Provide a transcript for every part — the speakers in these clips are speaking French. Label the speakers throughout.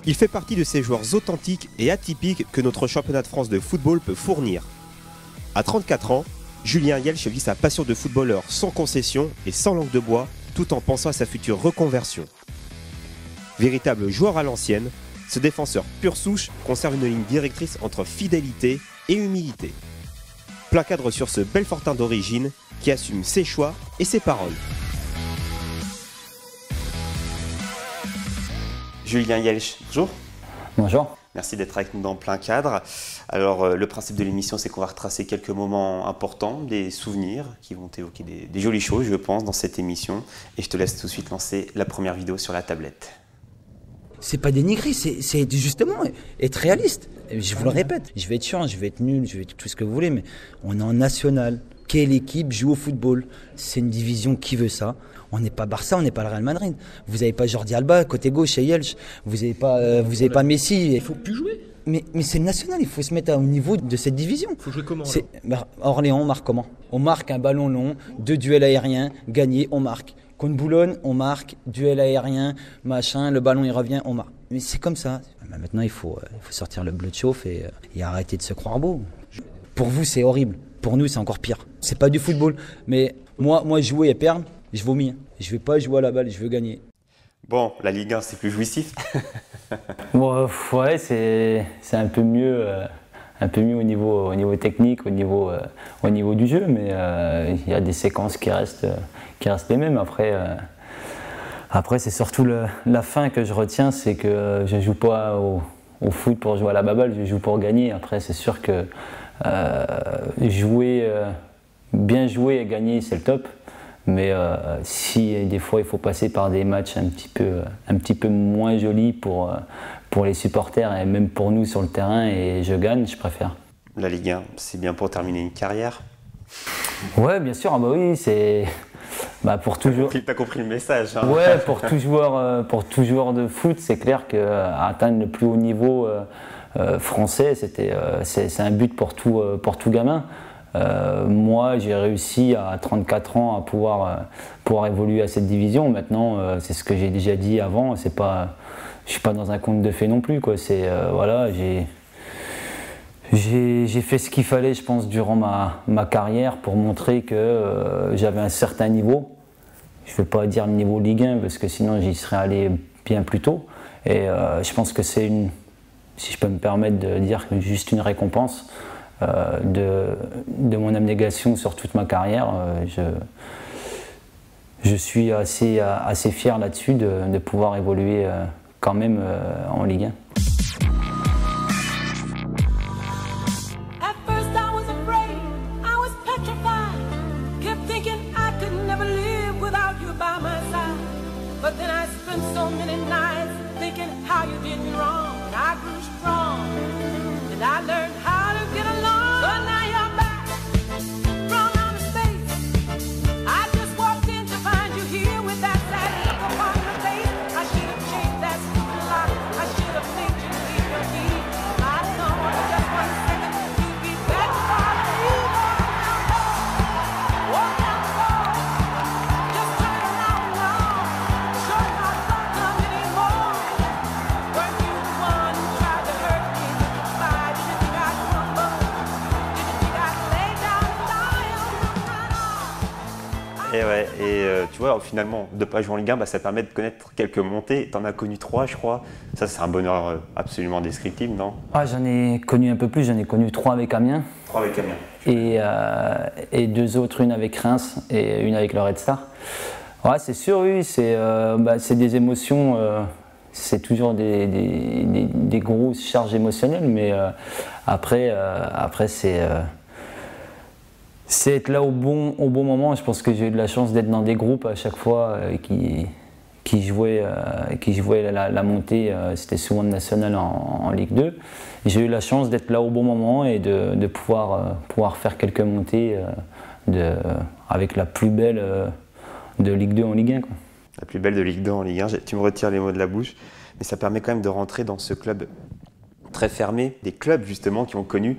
Speaker 1: Il fait partie de ces joueurs authentiques et atypiques que notre championnat de France de football peut fournir. À 34 ans, Julien Jeltsch vit sa passion de footballeur sans concession et sans langue de bois, tout en pensant à sa future reconversion. Véritable joueur à l'ancienne, ce défenseur pure souche conserve une ligne directrice entre fidélité et humilité. Plein cadre sur ce Belfortin d'origine qui assume ses choix et ses paroles. Julien Jeltsch, bonjour.
Speaker 2: Bonjour.
Speaker 1: Merci d'être avec nous dans Plein Cadre. Alors, le principe de l'émission, c'est qu'on va retracer quelques moments importants, des souvenirs qui vont évoquer des jolies choses, je pense, dans cette émission. Et je te laisse tout de suite lancer la première vidéo sur la tablette.
Speaker 2: C'est pas dénigrer, c'est justement être réaliste. Je vous le répète, je vais être chiant, je vais être nul, je vais être tout ce que vous voulez, mais on est en national. Quelle équipe joue au football? C'est une division qui veut ça. On n'est pas Barça, on n'est pas le Real Madrid. Vous n'avez pas Jordi Alba côté gauche chez Jeltsch. Vous n'avez pas Messi.
Speaker 3: Il faut plus jouer.
Speaker 2: Mais c'est le national, il faut se mettre au niveau de cette division.
Speaker 3: Il faut jouer comment
Speaker 2: Orléans, on marque comment? On marque un ballon long, 2 duels aériens, gagné, on marque. Contre Boulogne, on marque, duel aérien, machin, le ballon il revient, on marque. Mais c'est comme ça. Maintenant, il faut sortir le bleu de chauffe et arrêter de se croire beau. Pour vous, c'est horrible. Pour nous, c'est encore pire. C'est pas du football. Mais moi jouer et perdre, je vomis. Je vais pas jouer à la balle, je veux gagner.
Speaker 1: Bon, la Ligue 1, c'est plus jouissif.
Speaker 2: Bon, ouais, c'est un peu mieux au niveau technique, au niveau du jeu, mais il y a des séquences qui restent les mêmes. Après c'est surtout la fin que je retiens, c'est que je joue pas au foot pour jouer à la baballe, je joue pour gagner. Après, c'est sûr que bien jouer et gagner, c'est le top. Mais si des fois il faut passer par des matchs un petit peu moins jolis pour les supporters et même pour nous sur le terrain et je gagne, je préfère.
Speaker 1: La Ligue 1, c'est bien pour terminer une carrière?
Speaker 2: Ouais, bien sûr, oui, c'est pour toujours.
Speaker 1: T'as compris le message, hein.
Speaker 2: Ouais, pour tout joueur de foot, c'est clair qu'atteindre le plus haut niveau français, c'est un but pour tout gamin. Moi, j'ai réussi à 34 ans à pouvoir évoluer à cette division. Maintenant, c'est ce que j'ai déjà dit avant. Je suis pas dans un conte de fées non plus, quoi. Voilà, j'ai fait ce qu'il fallait, je pense, durant ma carrière pour montrer que j'avais un certain niveau. Je ne veux pas dire le niveau Ligue 1 parce que sinon j'y serais allé bien plus tôt. Et je pense que c'est si je peux me permettre de dire, juste une récompense. De mon abnégation sur toute ma carrière, je suis assez fier là-dessus de pouvoir évoluer quand même en Ligue 1.
Speaker 1: Tu vois, finalement, de ne pas jouer en Ligue 1, ça permet de connaître quelques montées. Tu en as connu 3, je crois. Ça, c'est un bonheur absolument indescriptible, non?
Speaker 2: J'en ai connu un peu plus. J'en ai connu 3 avec Amiens.
Speaker 1: 3 avec Amiens.
Speaker 2: Et 2 autres, une avec Reims et une avec le Red Star. Ouais, c'est sûr, oui. C'est des émotions. C'est toujours des grosses charges émotionnelles. Mais après c'est être là au bon moment. Je pense que j'ai eu de la chance d'être dans des groupes à chaque fois qui jouaient la montée. C'était souvent de national en Ligue 2. J'ai eu la chance d'être là au bon moment et de pouvoir faire quelques montées avec la plus belle de Ligue 2 en Ligue 1. Quoi.
Speaker 1: La plus belle de Ligue 2 en Ligue 1. Tu me retires les mots de la bouche. Mais ça permet quand même de rentrer dans ce club très fermé. Des clubs justement qui ont connu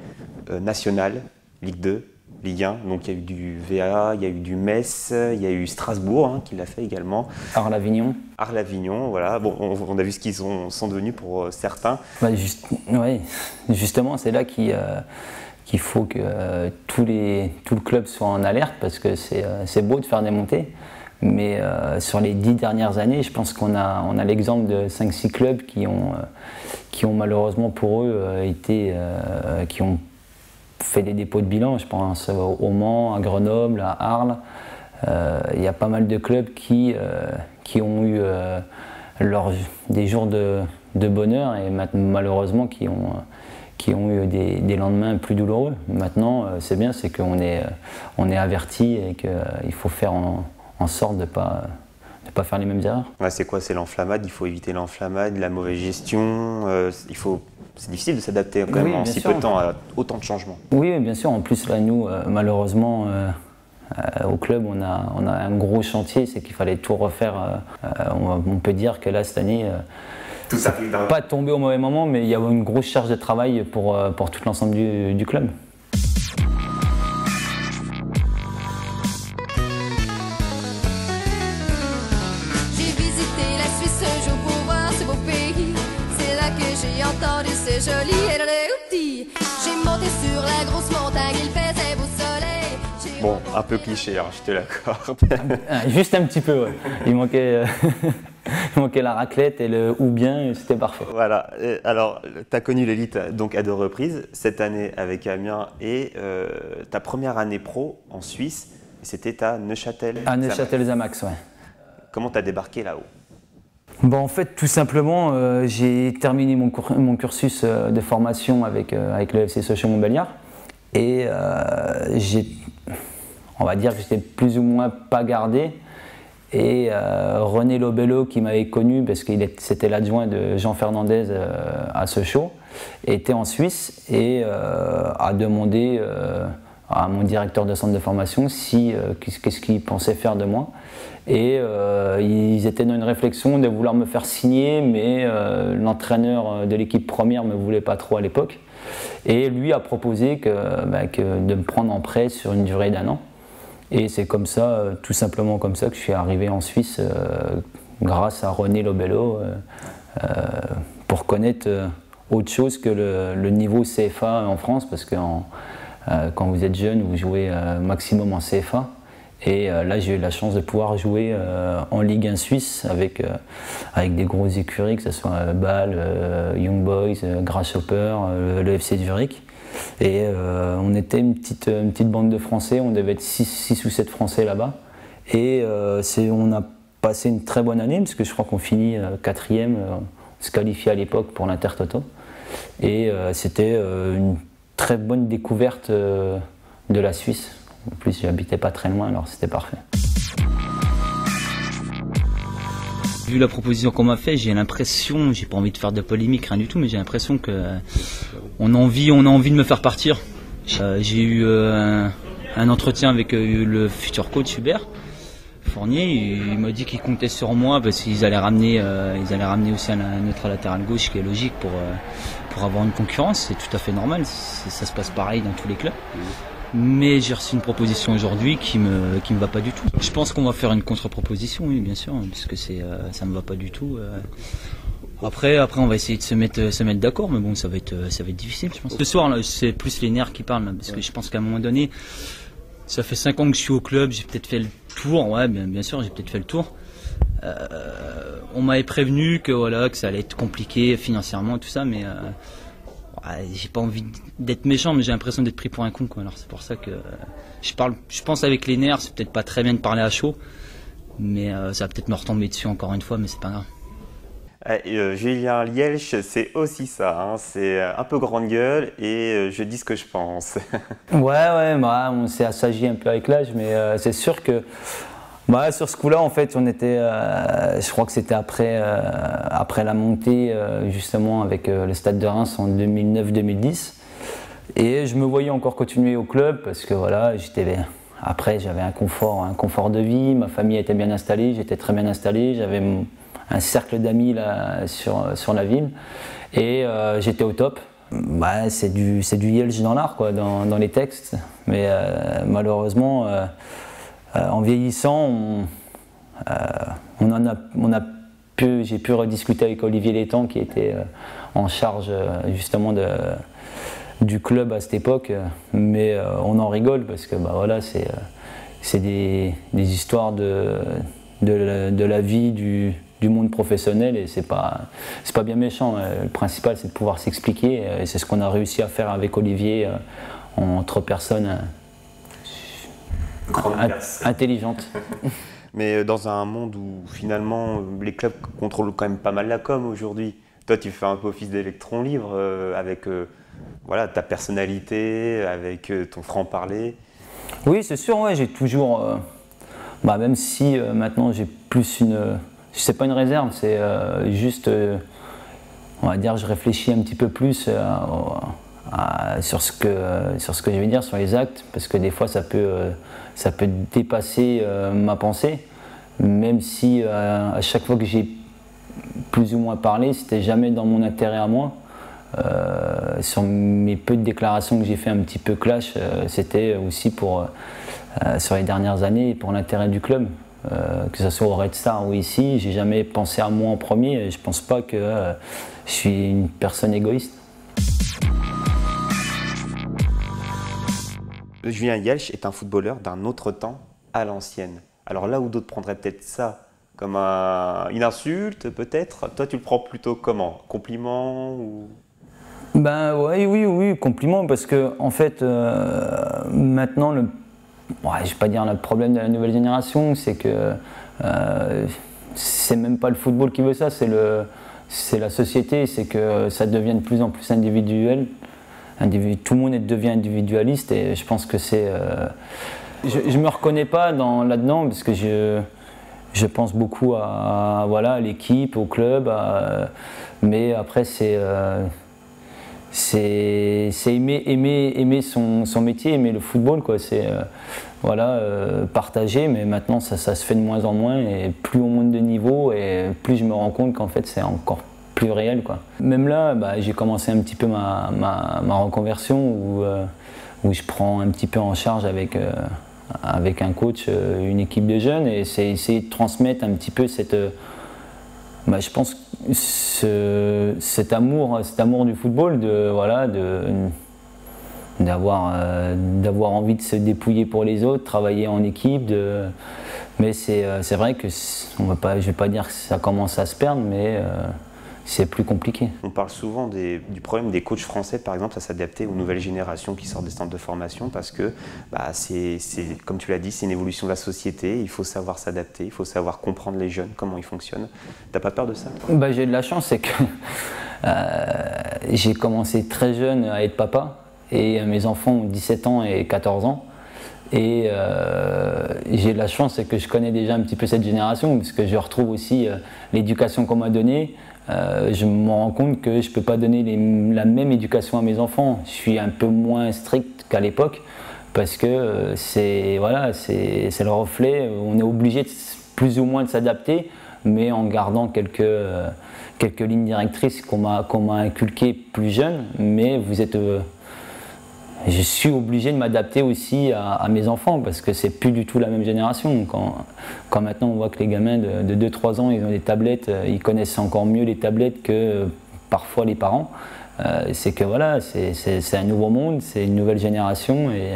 Speaker 1: National, Ligue 2, Ligue 1. Donc il y a eu du VA, il y a eu du Metz, il y a eu Strasbourg hein, qui l'a fait également.
Speaker 2: Arles-Avignon.
Speaker 1: Arles-Avignon, voilà. Bon, on a vu ce qu'ils sont devenus pour certains.
Speaker 2: Ouais, justement, c'est là qu'il faut que tout le club soit en alerte parce que c'est beau de faire des montées. Mais sur les 10 dernières années, je pense qu'on a l'exemple de 5-6 clubs qui ont malheureusement pour eux qui ont fait des dépôts de bilan. Je pense au Mans, à Grenoble, à Arles. Il y a pas mal de clubs qui ont eu des jours de bonheur et malheureusement qui ont eu des lendemains plus douloureux. Maintenant, c'est bien, c'est qu'on est averti et qu'il faut faire en sorte de pas faire les mêmes erreurs.
Speaker 1: Ouais, c'est quoi? C'est l'enflammade, il faut éviter l'enflammade, la mauvaise gestion. C'est difficile de s'adapter quand même en si peu de temps à autant de changements.
Speaker 2: Oui, bien sûr. En plus, là, nous, malheureusement, au club, on a un gros chantier, c'est qu'il fallait tout refaire. On peut dire que là, cette année,
Speaker 1: tout ça
Speaker 2: pas tombé au mauvais moment, mais il y a une grosse charge de travail pour tout l'ensemble du club.
Speaker 3: J'ai entendu c'est joli et j'ai monté sur la grosse montagne, il faisait beau soleil.
Speaker 1: Bon, un peu cliché, hein, je te l'accorde.
Speaker 2: Juste un petit peu, ouais. Il manquait la raclette et le ou bien, c'était parfait.
Speaker 1: Voilà, alors tu as connu l'élite donc à 2 reprises, cette année avec Amiens et ta première année pro en Suisse, c'était à Neuchâtel.
Speaker 2: À Neuchâtel-Xamax, ouais.
Speaker 1: Comment tu as débarqué là-haut?
Speaker 2: Bon, en fait, tout simplement, j'ai terminé mon cursus de formation avec le FC Sochaux-Montbéliard et on va dire que j'étais plus ou moins pas gardé. Et René Lobello, qui m'avait connu parce que c'était l'adjoint de Jean Fernandez à Sochaux, était en Suisse et a demandé à mon directeur de centre de formation qu'est-ce qu'il pensait faire de moi. Et ils étaient dans une réflexion de vouloir me faire signer, mais l'entraîneur de l'équipe première ne me voulait pas trop à l'époque. Et lui a proposé de me prendre en prêt sur une durée d'1 an. Et c'est comme ça, tout simplement comme ça, que je suis arrivé en Suisse grâce à René Lobello pour connaître autre chose que le niveau CFA en France, parce que quand vous êtes jeune, vous jouez maximum en CFA. Et là, j'ai eu la chance de pouvoir jouer en Ligue 1 suisse avec des grosses écuries, que ce soit Bâle, Young Boys, Grasshopper, le FC Zurich. Et on était une petite bande de Français, on devait être 6 ou 7 Français là-bas. Et on a passé une très bonne année, parce que je crois qu'on finit 4e, on se qualifiait à l'époque pour l'Intertoto. Et c'était une très bonne découverte de la Suisse. En plus, j'habitais pas très loin, alors c'était parfait. Vu la proposition qu'on m'a faite, j'ai l'impression, j'ai pas envie de faire de polémique, rien du tout, mais j'ai l'impression qu'on a envie de me faire partir. J'ai eu un entretien avec le futur coach Hubert Fournier. Il m'a dit qu'il comptait sur moi parce qu'ils allaient ramener aussi notre latéral gauche, qui est logique pour avoir une concurrence. C'est tout à fait normal, ça se passe pareil dans tous les clubs. Mais j'ai reçu une proposition aujourd'hui qui me va pas du tout. Je pense qu'on va faire une contre-proposition, oui, bien sûr, parce que ça me va pas du tout. Après, on va essayer de se mettre d'accord, mais bon, ça va être difficile, je pense. Ce soir, là, c'est plus les nerfs qui parlent, là, parce que je pense qu'à un moment donné, ça fait 5 ans que je suis au club, j'ai peut-être fait le tour, ouais, bien sûr, j'ai peut-être fait le tour. On m'avait prévenu que ça allait être compliqué financièrement, tout ça, mais j'ai pas envie d'être méchant, mais j'ai l'impression d'être pris pour un con, quoi. Alors c'est pour ça que je pense avec les nerfs, c'est peut-être pas très bien de parler à chaud, mais ça va peut-être me retomber dessus encore une fois, mais c'est pas grave.
Speaker 1: Julien Lielsch, c'est aussi ça, hein. C'est un peu grande gueule et je dis ce que je pense.
Speaker 2: Ouais, on s'est assagi un peu avec l'âge, mais c'est sûr que sur ce coup-là, en fait, on était, je crois que c'était après la montée, justement, avec le Stade de Reims en 2009-2010. Et je me voyais encore continuer au club parce que voilà, après, j'avais un confort de vie, ma famille était bien installée, j'étais très bien installé, j'avais un cercle d'amis là sur la ville et j'étais au top. C'est du Lielsch dans l'art, quoi, dans les textes. Mais malheureusement, en vieillissant, j'ai pu rediscuter avec Olivier Létang qui était en charge justement du club à cette époque, mais on en rigole parce que bah, voilà, c'est des histoires de la vie du monde professionnel et c'est pas bien méchant. Le principal c'est de pouvoir s'expliquer et c'est ce qu'on a réussi à faire avec Olivier entre personnes intelligentes.
Speaker 1: Mais dans un monde où finalement les clubs contrôlent quand même pas mal la com aujourd'hui, toi tu fais un peu office d'électron libre avec voilà, ta personnalité, avec ton franc-parler.
Speaker 2: Oui, c'est sûr, ouais, j'ai toujours, même si maintenant j'ai plus c'est pas une réserve, c'est juste, on va dire, je réfléchis un petit peu plus sur ce que je vais dire, sur les actes, parce que des fois ça peut dépasser ma pensée, même si à chaque fois que j'ai plus ou moins parlé, c'était jamais dans mon intérêt à moi. Sur mes peu de déclarations que j'ai fait un petit peu clash, c'était aussi sur les dernières années pour l'intérêt du club, que ce soit au Red Star ou ici. J'ai jamais pensé à moi en premier et je pense pas que je suis une personne égoïste.
Speaker 1: Julien Jelch est un footballeur d'un autre temps à l'ancienne. Alors là où d'autres prendraient peut-être ça comme une insulte peut-être, toi tu le prends plutôt comment? Compliment ou...
Speaker 2: Ben oui, compliment, parce que en fait, maintenant, je vais pas dire le problème de la nouvelle génération, c'est que c'est même pas le football qui veut ça, c'est la société, c'est que ça devient de plus en plus individuel. Tout le monde devient individualiste et je pense que c'est... je me reconnais pas là-dedans parce que je pense beaucoup à l'équipe, au club, mais après c'est aimer son métier, aimer le football, quoi. C'est partager, mais maintenant ça se fait de moins en moins et plus on monte de niveau et plus je me rends compte qu'en fait c'est encore plus réel, quoi. Même là, j'ai commencé un petit peu ma reconversion où je prends un petit peu en charge avec un coach une équipe de jeunes et c'est essayer de transmettre un petit peu je pense cet amour du football, d'avoir envie de se dépouiller pour les autres, travailler en équipe. Mais c'est vrai que je ne vais pas dire que ça commence à se perdre, mais c'est plus compliqué.
Speaker 1: On parle souvent du problème des coachs français, par exemple, à s'adapter aux nouvelles générations qui sortent des centres de formation parce que, comme tu l'as dit, c'est une évolution de la société, il faut savoir s'adapter, il faut savoir comprendre les jeunes, comment ils fonctionnent. T'as pas peur de ça?
Speaker 2: J'ai de la chance, c'est que j'ai commencé très jeune à être papa et mes enfants ont 17 ans et 14 ans. Et j'ai de la chance, c'est que je connais déjà un petit peu cette génération parce que je retrouve aussi l'éducation qu'on m'a donnée. Je me rends compte que je ne peux pas donner la même éducation à mes enfants. Je suis un peu moins strict qu'à l'époque parce que c'est le reflet. On est obligé plus ou moins de s'adapter, mais en gardant quelques lignes directrices qu'on m'a inculquées plus jeune. Mais je suis obligé de m'adapter aussi à mes enfants parce que c'est plus du tout la même génération. Quand maintenant on voit que les gamins de 2-3 ans ils ont des tablettes, ils connaissent encore mieux les tablettes que parfois les parents. C'est que c'est un nouveau monde, c'est une nouvelle génération et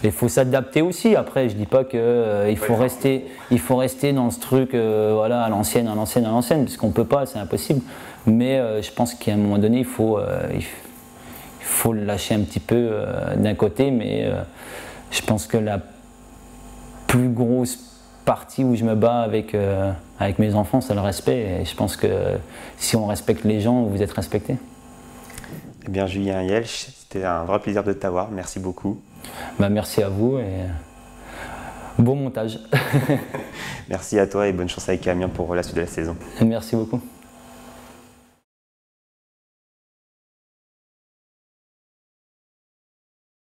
Speaker 2: il faut s'adapter aussi. Après, je dis pas qu'il faut rester dans ce truc à l'ancienne, puisqu'on peut pas, c'est impossible. Mais je pense qu'à un moment donné, il faut le lâcher un petit peu d'un côté, mais je pense que la plus grosse partie où je me bats avec mes enfants, c'est le respect. Et je pense que si on respecte les gens, vous êtes respectés.
Speaker 1: Eh bien, Julien Jelch, c'était un vrai plaisir de t'avoir. Merci beaucoup.
Speaker 2: Merci à vous et bon montage.
Speaker 1: Merci à toi et bonne chance avec Amiens pour la suite de la saison.
Speaker 2: Merci beaucoup.